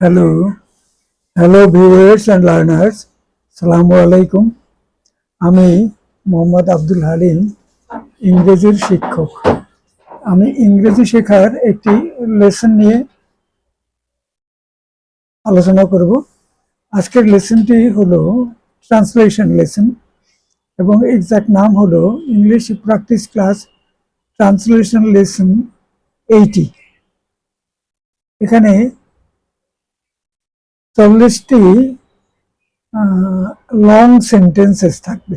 Hello, hello viewers and learners, সালামু আলাইকুম। আমি মোহাম্মদ আব্দুল হালিম, ইংরেজির শিক্ষক। আমি ইংরেজি শেখার একটি লেসন নিয়ে আলোচনা করব। আজকের লেসনটি হলো ট্রান্সলেশন লেসন এবং এক্সাক্ট নাম হলো English practice class translation lesson 80। এখানে 40টি লং সেন্টেন্সেস থাকবে,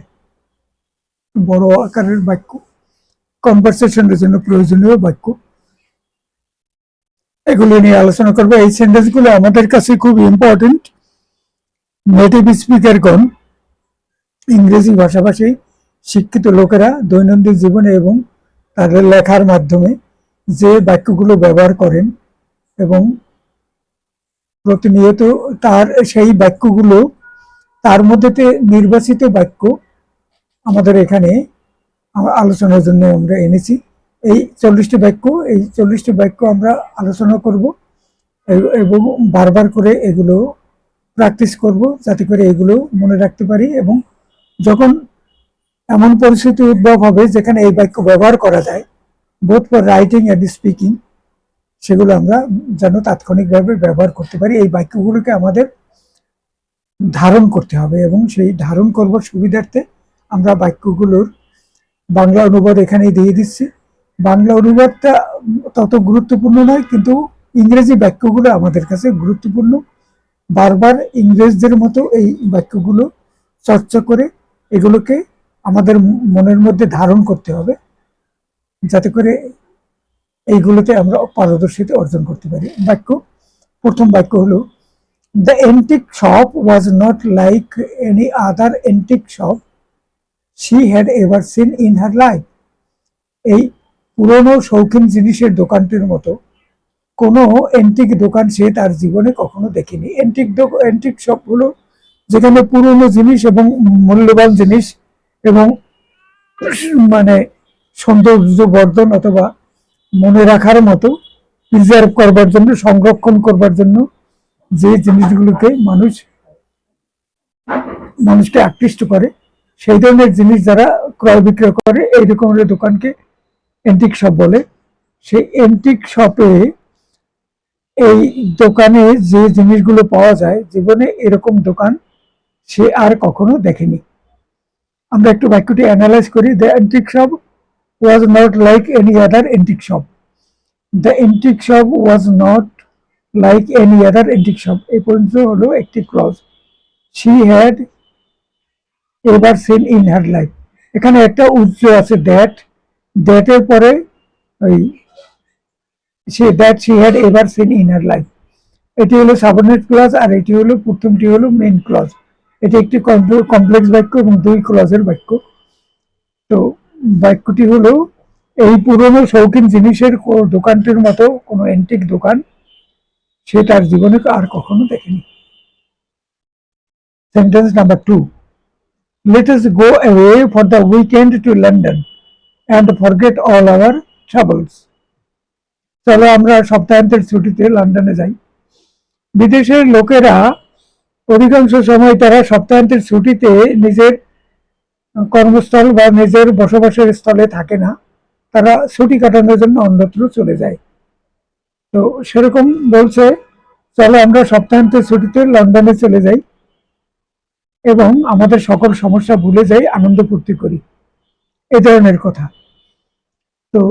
বড় আকারের বাক্য, কনভারসেশনের জন্য প্রয়োজনীয় বাক্য, এগুলো নিয়ে আলোচনা করবো। এই সেন্টেন্সগুলো আমাদের কাছে খুব ইম্পর্টেন্ট। নেটিভ স্পিকারগণ, ইংরেজি ভাষাভাষী শিক্ষিত লোকেরা দৈনন্দিন জীবনে এবং তাদের লেখার মাধ্যমে যে বাক্যগুলো ব্যবহার করেন এবং প্রতিনিয়ত তার সেই বাক্যগুলো, তার মধ্যে নির্বাচিত বাক্য আমাদের এখানে আলোচনার জন্য আমরা এনেছি। এই 40টি বাক্য আমরা আলোচনা করব এবং বারবার করে এগুলো প্র্যাকটিস করব, যাতে করে এগুলো মনে রাখতে পারি এবং যখন এমন পরিস্থিতি উদ্ভব হবে যেখানে এই বাক্য ব্যবহার করা যায়, both for writing and speaking, সেগুলো আমরা যেন তাৎক্ষণিকভাবে ব্যবহার করতে পারি। এই বাক্যগুলোকে আমাদের ধারণ করতে হবে এবং সেই ধারণ করবার সুবিধার্থে আমরা বাক্যগুলোর বাংলা অনুবাদ এখানেই দিয়ে দিচ্ছি। বাংলা অনুবাদটা তত গুরুত্বপূর্ণ নয়, কিন্তু ইংরেজি বাক্যগুলো আমাদের কাছে গুরুত্বপূর্ণ। বারবার ইংরেজদের মতো এই বাক্যগুলো চর্চা করে এগুলোকে আমাদের মনের মধ্যে ধারণ করতে হবে, যাতে করে এইগুলোতে আমরা পারদর্শিতা অর্জন করতে পারি। প্রথম বাক্য হলো, the antique shop was not like any other antique shop she had ever seen in her life. এই পুরনো শৌখিন জিনিসের দোকানটির মতো কোনো এন্টিক দোকান সে তার জীবনে কখনো দেখেনি। এন্টিক শপ হলো যেখানে পুরনো জিনিস এবং মূল্যবান জিনিস এবং মানে সৌন্দর্য বর্ধন অথবা মনে রাখার মতো প্রিজার্ভ করবার জন্য, সংরক্ষণ করবার জন্য যে জিনিসগুলোকে মানুষকে আকৃষ্ট করে, সেই ধরনের জিনিস যারা ক্রয় বিক্রয় করে এই রকমের দোকানকে এন্টিক শপ বলে। সেই এন্টিক শপে, এই দোকানে যে জিনিসগুলো পাওয়া যায়, জীবনে এরকম দোকান সে আর কখনো দেখেনি। আমরা একটু বাক্যটি অ্যানালাইজ করি। The antique shop was not like any other antique shop. The antique shop was not like any other antique shop, এই পর্যন্ত হলো একটি clause. She had ever seen in her life, এখানে একটা উজ্জ আছে, দ্যাটের পরে ওই that she had ever seen in her life, এটি হলো সাবঅর্ডিনেট ক্লজ আর এটি হলো প্রথমটি হলো মেইন ক্লজ। এটি একটি কমপ্লেক্স বাক্য এবং দুই ক্লজের বাক্য। তো বাক্যটি হলো, এই পুরনো শৌখিন জিনিসের দোকানটির মতো কোনো এন্টিক দোকান সে তার জীবনে আর কখনো দেখেনি। Sentence number 2, let us go away for the weekend to London and forget all our troubles. চলো আমরা সপ্তাহান্তের ছুটিতে লন্ডনে যাই। বিদেশের লোকেরা অধিকাংশ সময় তারা সপ্তাহান্তের ছুটিতে নিজের কর্মস্থল বা নিজের বসবাসের স্থলে থাকে না, তারা ছুটি কাটানোর জন্য অন্যত্র চলে যায়। তো সেরকম বলছে, চলো আমরা সপ্তাহান্তের ছুটিতে লন্ডনে চলে যাই এবং আমাদের সকল সমস্যা ভুলে যাই, আনন্দ ফুর্তি করি, এই ধরনের কথা। তো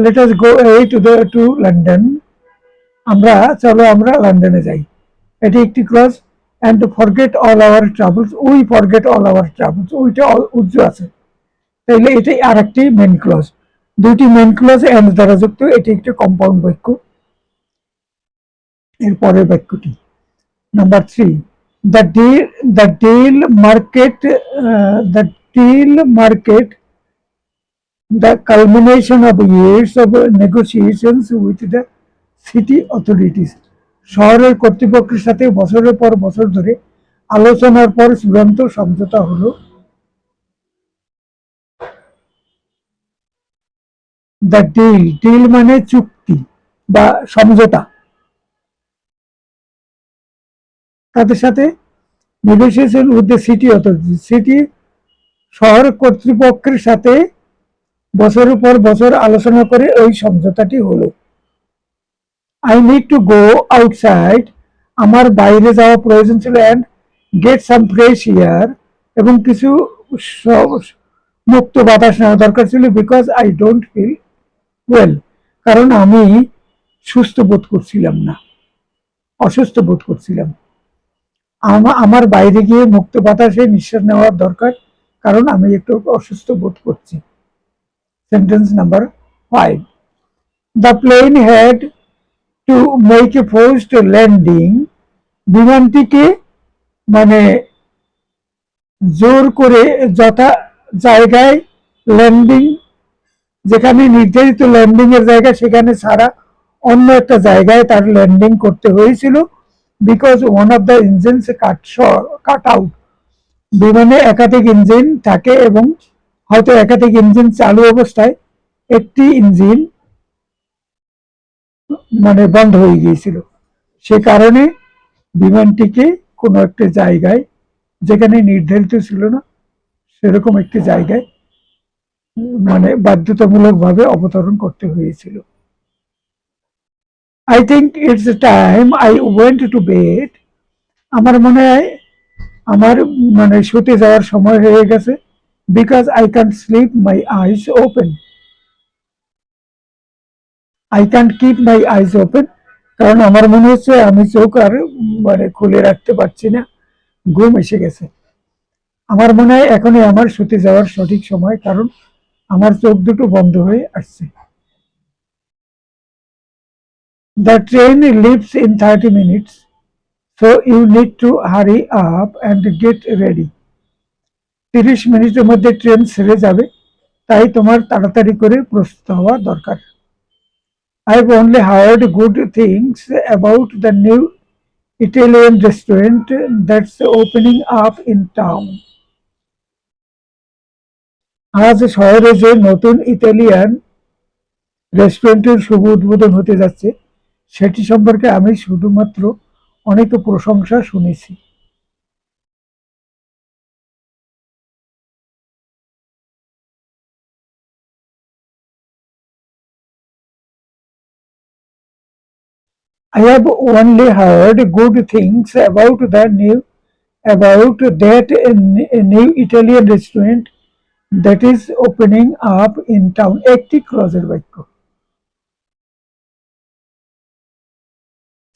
let us go away to London, চলো আমরা লন্ডনে যাই, এটি একটি clause. And forget all our travels, we forget all our travels, উইটা উজ্জ আছে, তাইলে এটাই আর একটি মেন ক্লজ। দুইটি মেন ক্লজ অ্যান্ড দ্বারা যুক্ত, এটি একটি কম্পাউন্ড বাক্য। এর পরের বাক্যটি number 3, the deal marked the culmination of years of negotiations with the city authorities. শহরের কর্তৃপক্ষের সাথে বছরের পর বছর ধরে আলোচনার পর চূড়ান্ত সমঝোতা হলো। দ্য ডিল মানে চুক্তি বা সমঝোতা, তাদের সাথে negotiation with the city authority, city শহর কর্তৃপক্ষের সাথে বছরের পর বছর আলোচনা করে ওই সমঝোতাটি হলো। I need to go outside, আমার বাইরে যাওয়া প্রয়োজন ছিল, and get some fresh air, এবং কিছু মুক্ত বাতাস নেওয়া দরকার ছিল, because I don't feel well, কারণ আমি সুস্থ বোধ করছিলাম না, অসুস্থ বোধ করছিলাম। আমার বাইরে গিয়ে মুক্ত বাতাসে নিঃশ্বাস নেওয়ার দরকার, কারণ আমি একটু অসুস্থ বোধ করছি। Sentence number 5, the plane had to make a forced landing, বিমানটিকে মানে জোর করে যথা জায়গায় ল্যান্ডিং, যেখানে নির্ধারিত ল্যান্ডিং এর জায়গা সেখানে ছাড়া অন্য একটা জায়গায় তার ল্যান্ডিং করতে হয়েছিল, because one of the engines cut out, বিমানে একাধিক ইঞ্জিন থাকে এবং হয়তো একাধিক ইঞ্জিন চালু অবস্থায় একটি ইঞ্জিন মানে বন্ধ হয়ে গিয়েছিল, সে কারণে বিমানটিকে কোনো একটা জায়গায়, যেখানে নির্ধারিত ছিল না সেরকম একটি জায়গায় মানে বাধ্যতামূলকভাবে অবতরণ করতে হয়েছিল। I think it's time I went to bed, আমার মনে হয় আমার মানে শুতে যাওয়ার সময় হয়ে গেছে, because I can't sleep my eyes open, I can't keep my eyes open, কারণ আমার মনে হচ্ছে আমি চোখ আর মানে খুলে রাখতে পারছি না, ঘুম এসে গেছে। আমার মনে হয় এখনই আমার শুতে যাওয়ার সঠিক সময়, কারণ আমার চোখ দুটো বন্ধ হয়ে আসছে। The train lives in 30 minutes, so you need to hurry up and get ready. 30 মিনিটের মধ্যে ট্রেন ছেড়ে যাবে, তাই তোমার তাড়াতাড়ি করে প্রস্তুত হওয়া দরকার। I've only heard good things about the new Italian restaurant that's opening up in town. আজ শহরে যে নতুন ইতালিয়ান রেস্টুরেন্টের শুভ উদ্বোধন হতে যাচ্ছে সেটি সম্পর্কে আমি শুধুমাত্র অনেক প্রশংসা শুনেছি। I have only heard good things about that new Italian restaurant that is opening up in town. একটি ক্লজের বাক্য।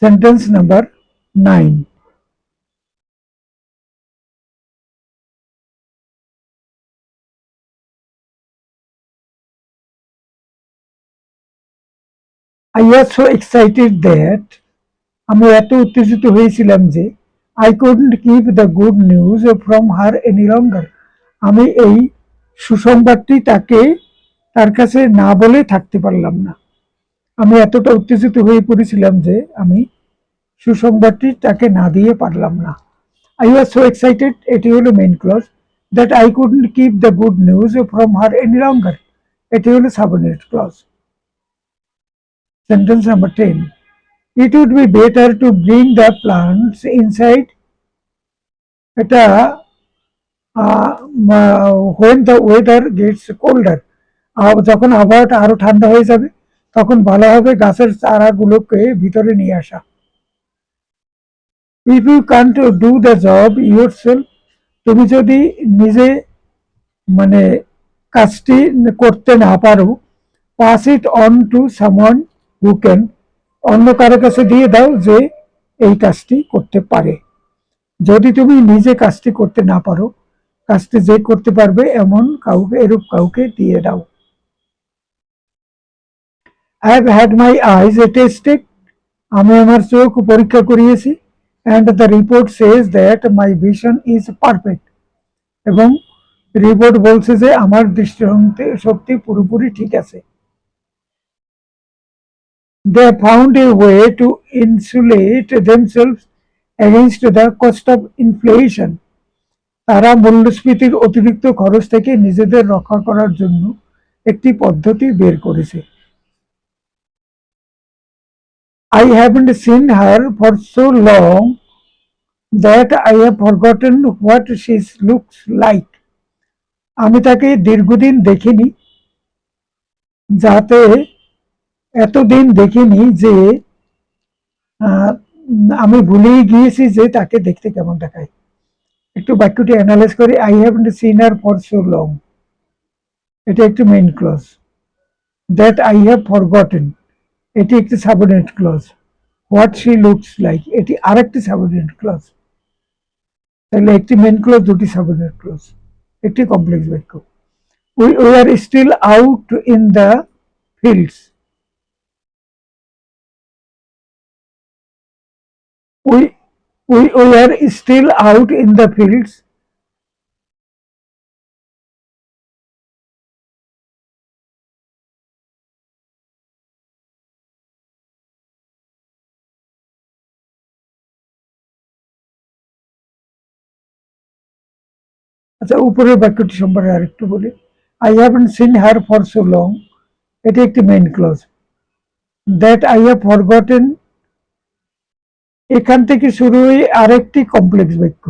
Sentence number 9, I was so excited that, আমি এত উত্তেজিত হয়েছিলাম যে I couldn't keep the good news from her any longer, আমি এই সুসংবাদটি তার কাছে না বলে থাকতে পারলাম না। আমি এতটা উত্তেজিত হয়ে পড়েছিলাম যে আমি সুসংবাদটি তাকে না দিয়ে পারলাম না। I was so excited, এটি হলো main clause, that I couldn't keep the good news from her any longer, এটি হলো subordinate clause. Sentence number 10, it would be better to bring the plants inside, এটা when the weather gets colder, যখন আবহাওয়াটা আরো ঠান্ডা হয়ে যাবে তখন ভালো হবে গাছের চারাগুলোকে ভিতরে নিয়ে আসা। If you can't do the job yourself, তুমি যদি নিজে মানে কাজটি করতে না পারো, pass it on to someone who can, অন্য কারো কাছে দিয়ে দাও যে এই কাজটি করতে পারে। যদি তুমি নিজে কাজটি করতে না পারো, কাজটি যে করতে পারবে এরূপ কাউকে দিয়ে দাও। I have had my eyes tested, আমি আমার চোখ পরীক্ষা করিয়েছি, and the report says that my vision is perfect, এবং রিপোর্ট বলছে যে আমার দৃষ্টিশক্তি পুরোপুরি ঠিক আছে। They found a way to insulate themselves against the cost of inflation, তারা মূল্যস্ফীতির অতিরিক্ত খরচ থেকে নিজেদের রক্ষা করার জন্য একটি পদ্ধতি বের করেছে। I haven't seen her for so long, that I have forgotten what she looks like. আমি তাকে দীর্ঘদিন দেখিনি, যাতে এতদিন দেখিনি যে আমি ভুলেই গিয়েছি যে তাকে দেখতে কেমন দেখায়। একটু বাক্যটি অ্যানালাইজ করি। I haven't seen her for so long, এটা একটি main clause. That I have forgotten, এটি একটি subordinate clause. What she looks like, এটি আরেকটি সাবঅর্ডিনেট ক্লজ। তাহলে একটি মেইন ক্লজ, দুটি সাবঅর্ডিনেট ক্লজ, একটি কমপ্লেক্স বাক্য। We are still out in the fields. We we are still out in the fields. আচ্ছা, উপরের বাক্যটি সম্পর্কে আরেকটু বলি। I haven't seen her for so long, এটি একটি main clause. That I have forgotten, এখান থেকে শুরু হয়ে আরেকটি কমপ্লেক্স বাক্য।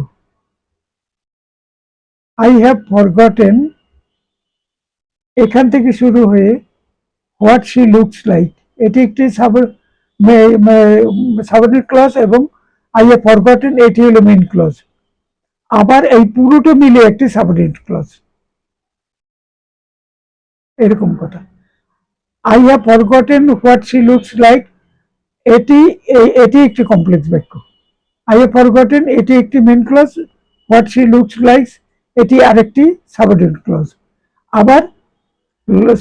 I have forgotten, এখান থেকে শুরু হয়ে হোয়াট শি লুকস লাইক, এটি একটি সাবঅর্ডিনেট ক্লজ, এবং আই হ্যাভ ফরগটেন এটি হলো মেইন ক্লজ। আবার এই পুরোটা মিলে একটি সাবঅর্ডিনেট ক্লজ, এরকম কথা। I have forgotten what she looks like, এটি এটি একটি কমপ্লেক্স বাক্য। আই হ্যাভ ফরগটেন এটি একটি main clause, what she looks like এটি আরেকটি সাবঅর্ডিনেট ক্লজ। আবার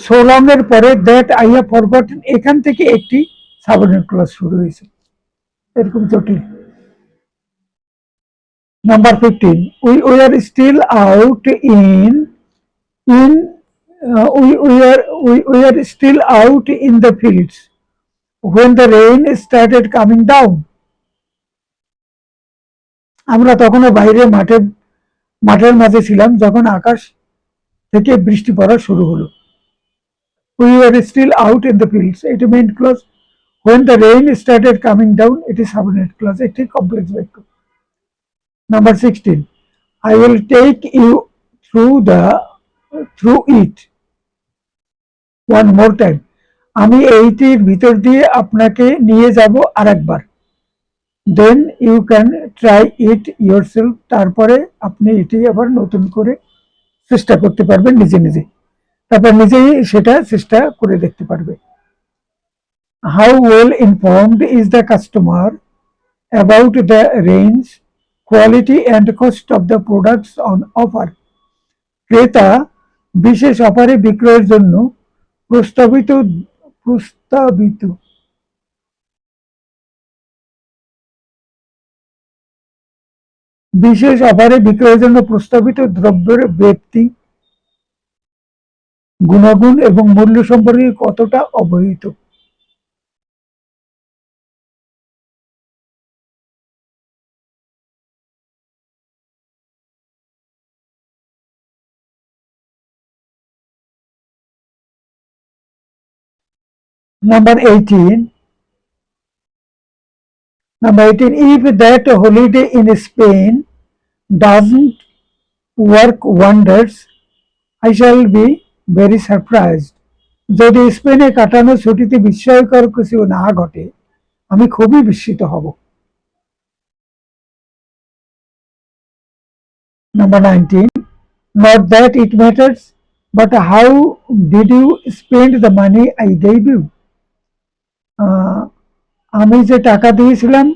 সো লং এর পরে দ্যাট আই হ্যাভ ফরগটেন, এখান থেকে একটি সাবঅর্ডিনেট ক্লজ শুরু হয়েছে, এরকম জটিল। Number 15, we were still out we were still out in the fields when the rain started coming down. আমরা তখনও বাইরে মাঠের মাঝে ছিলাম যখন আকাশ থেকে বৃষ্টি পড়া শুরু হলো। We were still out in the fields, এটি main clause. When the rain started coming down, এটি সাবঅর্ডিনেট ক্লজ, একটি কমপ্লেক্স বাক্য। Number 16, I will take you through it one more time. আমি এইটির ভিতর দিয়ে আপনাকে নিয়ে যাব আরেকবার। Then you can try it yourself, তারপরে আপনি এটি আবার নতুন করে চেষ্টা করতে পারবেন নিজে নিজে, তারপর নিজেই সেটা চেষ্টা করে দেখতে পারবে। How well informed is the customer about the range, quality and cost of the products on offer? ক্রেতা বিশেষ অফারে বিক্রয়ের জন্য প্রস্তাবিত প্রস্তাবিত বিশেষ অফারে বিক্রয়ের জন্য প্রস্তাবিত দ্রব্যের ব্যক্তি, গুণাগুণ এবং মূল্য সম্পর্কে কতটা অবহিত? Number 18, if that holiday in Spain doesn't work wonders, I shall be very surprised. যদি স্পেনে কাটানো ছুটিতে বিস্ময়কর কিছু না ঘটে, আমি খুবই বিস্মিত হব। Number 19, not that it matters, but how did you spend the money I gave you? আমি যে টাকা দিয়েছিলাম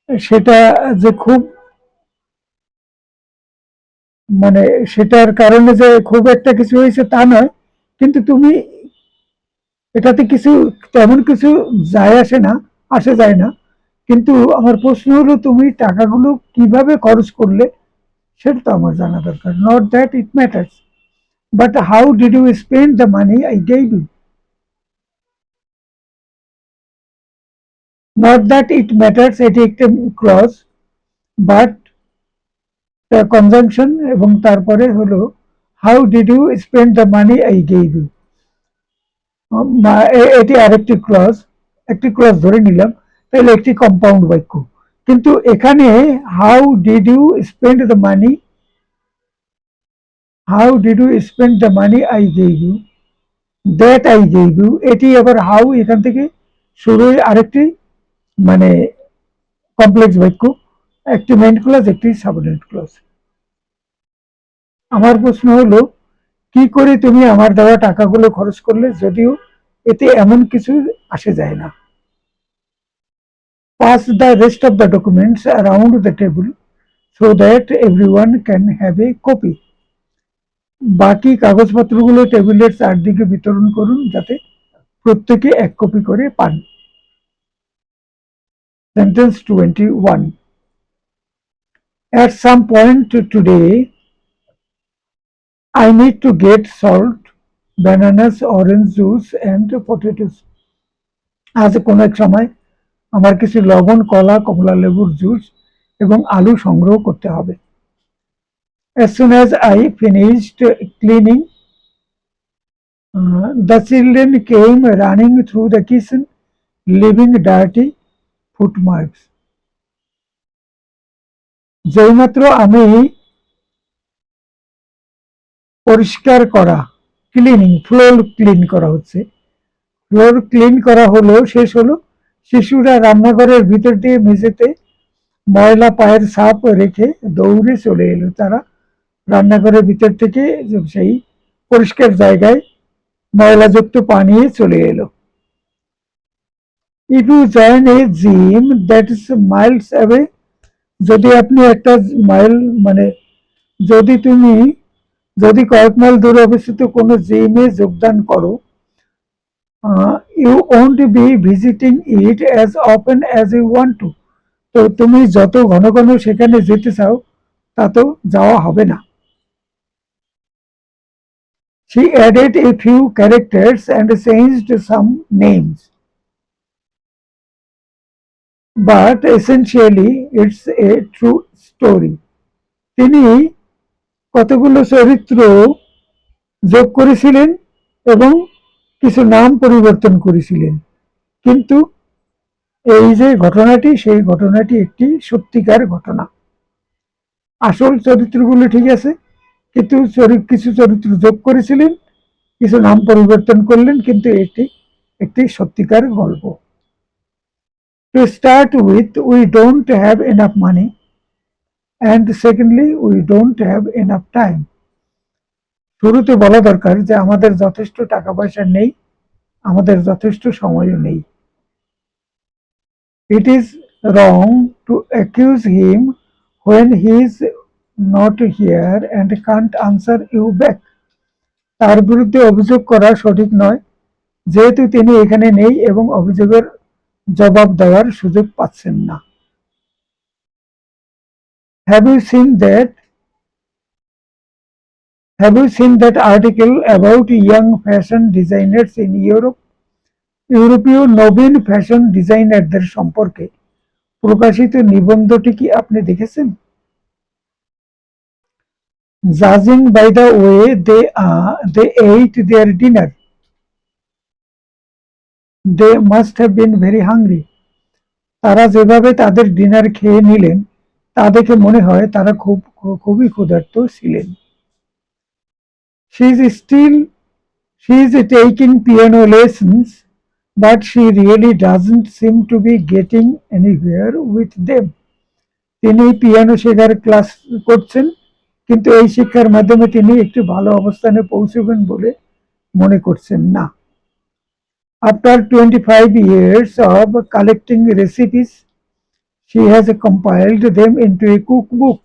সেটা যে খুব মানে সেটার কারণে যে খুব একটা কিছু হয়েছে তা নয়, কিন্তু তুমি এটাতে কিছু তেমন কিছু আসে যায় না, কিন্তু আমার প্রশ্ন হলো তুমি টাকাগুলো কিভাবে খরচ করলে সেটা তো আমার জানা দরকার। Not that it matters, but how did you spend the money I gave you. Not that it matters এটি একটি ক্লজ, বাট কনজাংশন এবং তারপরে হলো how did you spend the money I gave you, এটি আরেকটি ক্লজ, একটি clause ধরে নিলাম, তাহলে একটি কম্পাউন্ড বাক্য। কিন্তু এখানে how did you spend the money, how did you spend the money I gave you, that I gave you, এটি আবার হাউ এখান থেকে শুরু হয়ে আরেকটি মানে কমপ্লেক্স বাক্য, একটি মেইন ক্লজ একটি সাবঅর্ডিনেট ক্লজ। আমার প্রশ্ন হলো, কি করে তুমি আমার দেওয়া টাকাগুলো খরচ করলে, যদিও এতে এমন কিছু আসে যায় না। Pass the rest of the documents around the table so that everyone can have a copy. বাকি কাগজপত্রগুলো টেবিলের চারদিকে বিতরণ করুন যাতে প্রত্যেকে এক কপি করে পান। Sentence 21. At some point today, I need to get salt, bananas, orange juice and potatoes. আজ কোনো এক সময় আমার কিছু লবণ, কলা, কমলা লেবুর জুস এবং আলু সংগ্রহ করতে হবে। As soon as I finished cleaning, the children came running through the kitchen, leaving dirty footmarks. যেইমাত্র আমি পরিষ্কার করা, ক্লিনিং, ফ্লোর ক্লিন করা হচ্ছে, ফ্লোর ক্লিন করা হলো, শেষ হলো, শিশুরা রান্নাঘরের ভিতর দিয়ে মেঝেতে ময়লা পায়ের ছাপ রেখে দৌড়ে চলে এলো। তারা রান্নাঘরের ভিতর থেকে সেই পরিষ্কার জায়গায় ময়লাযুক্ত পানি চলে এলো। If you join a gym that is miles away, যদি আপনি একটা মাইল মানে যদি কয়েক মাইল দূরে অবস্থিত কোনো জিমে যোগদান করো, you won't be visiting it as often as you want to. তো তুমি যত ঘন ঘন সেখানে যেতে চাও তত যাওয়া হবে না। She added a few characters and changed some names, but essentially it's a true story. তিনি কতগুলো চরিত্র যোগ করেছিলেন এবং কিছু নাম পরিবর্তন করেছিলেন, কিন্তু এই যে ঘটনাটি, সেই ঘটনাটি একটি সত্যিকার ঘটনা। আসল চরিত্রগুলো ঠিক আছে, কিন্তু কিছু চরিত্র যোগ করেছিলেন, কিছু নাম পরিবর্তন করলেন, কিন্তু এটি একটি সত্যিকার গল্প। To start with, we don't have enough money, and secondly, we don't have enough time. শুরুতে বলা দরকার যে আমাদের যথেষ্ট টাকা পয়সা নেই, আমাদের যথেষ্ট সময়ও নেই। It is wrong to accuse him when he is not here and can't answer you back. তার বিরুদ্ধে অভিযোগ করা সঠিক নয়, যেহেতু তিনি এখানে নেই এবং অভিযোগের জবাব দেওয়ার সুযোগ পাচ্ছেন না। Have you seen that article about young fashion designers in Europe? ইউরোপীয় নবীন ফ্যাশন ডিজাইনারদের সম্পর্কে প্রকাশিত নিবন্ধটি কি আপনি দেখেছেন? Judging by the way they ate their dinner, they must have been very hungry. তারা যেভাবে তাদের ডিনার খেয়ে নিলেন তা দেখে মনে হয় তারা খুবই ক্ষুধার্ত ছিলেন। She is taking piano lessons, but she really doesn't seem to be getting anywhere with them. তিনি পিয়ানো শেখার ক্লাস করছেন, কিন্তু এই শিক্ষার মাধ্যমে তিনি একটি ভালো অবস্থানে পৌঁছবেন বলে মনে করছেন না। After 25 years of collecting recipes, she has compiled them into a cookbook.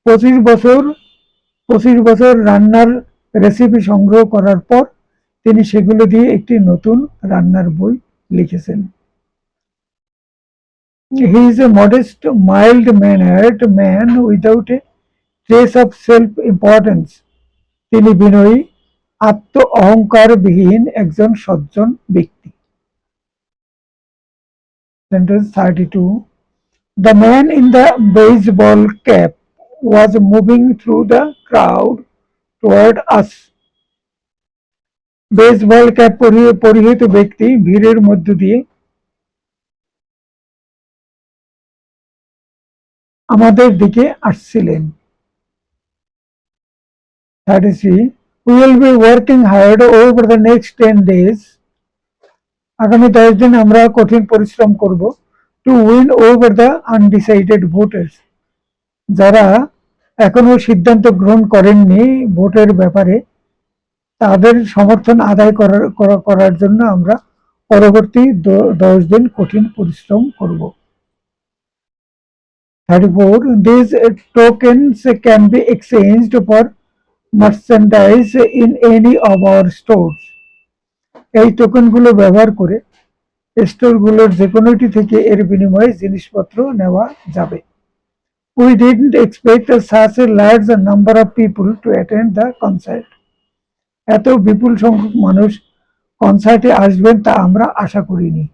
25 বছর রান্নার রেসিপি সংগ্রহ করার পর তিনি সেগুলো দিয়ে একটি নতুন রান্নার বই লিখেছেন। He is a modest, mild-mannered man without a trace of self-importance. তিনি বিনয়ী, আত্ম অহংকারবিহীন একজন সজ্জন ব্যক্তি। Sentence 32. The man in the baseball cap was moving through the crowd toward us. Baseball cap পরিহিত ব্যক্তি ভিড়ের মধ্য দিয়ে আমাদের দিকে আসছিলেন। 33 we will be working hard over the next 10 days আগামী 10 দিন আমরা কঠিন পরিশ্রম করব to win over the undecided voters যারা এখনো সিদ্ধান্ত গ্রহণ করেননি ভোটের ব্যাপারে তাদের সমর্থন আদায় করার জন্য আমরা পরবর্তী 10 দিন কঠিন পরিশ্রম করব। 34 these tokens can be exchanged for merchandise in any of our stores এই টোকেনগুলো ব্যবহার করে স্টোরগুলোর যে কোনোটি থেকে এর বিনিময়ে জিনিসপত্র নেওয়া যাবে। We didn't expect such a large number of people to attend the concert. এত বিপুল সংখ্যক মানুষ কনসার্টে আসবেন তা আমরা আশা করিনি।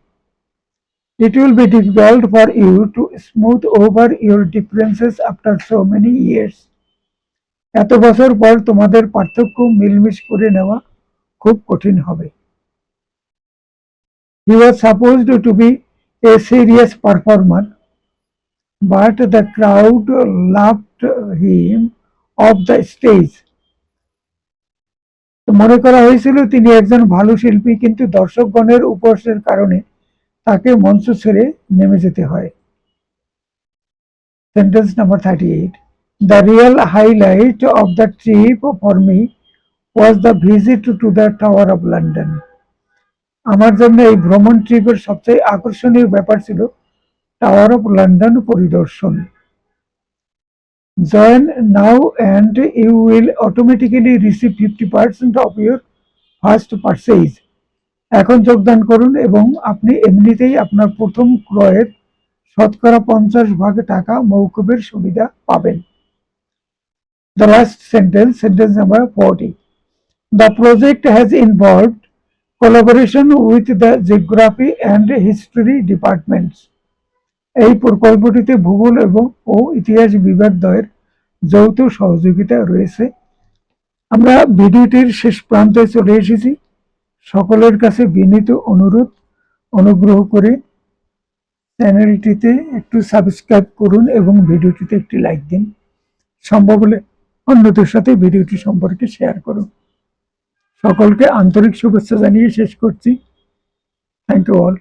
It will be difficult for you to smooth over your differences after so many years. এত বছর পর তোমাদের পার্থক্য মিলমিশ করে নেওয়া খুব কঠিন হবে। He was supposed to be a serious performer, but the crowd laughed him off the stage. মনে করা হয়েছিল তিনি একজন ভালো শিল্পী কিন্তু দর্শকগণের উপহাসের কারণে তাকে মঞ্চ ছেড়ে নেমে যেতে হয়। Sentence number 38 The real highlight of the trip for me was the visit to the Tower of London. আমার জন্য এই ভ্রমণ ট্রিপের সবচেয়ে আকর্ষণীয় ব্যাপার ছিল টাওয়ার অফ লন্ডন পরিদর্শন। Join now and you will automatically receive 50% of your first purchase. এখন যোগদান করুন এবং আপনি এমনিতেই আপনার প্রথম ক্রয়ের শতকরা 50% টাকা মওকুফের সুবিধা পাবেন। The last sentence number 40. The project has involved collaboration with the geography and history departments. এই প্রকল্পটিতে ভূগোল ও ইতিহাস বিভাগদ্বয়ের যৌথ সহযোগিতা রয়েছে। আমরা ভিডিওটির শেষ প্রান্তে চলে এসেছি। সকলের কাছে বিনীত অনুরোধ, অনুগ্রহ করে চ্যানেলটিতে একটু সাবস্ক্রাইব করুন এবং ভিডিওটিতে একটি লাইক দিন। সম্ভব হলে অন্যদের সাথে ভিডিওটি সম্পর্কে শেয়ার করুন। সকলকে আন্তরিক শুভেচ্ছা জানিয়ে শেষ করছি। Thank you all.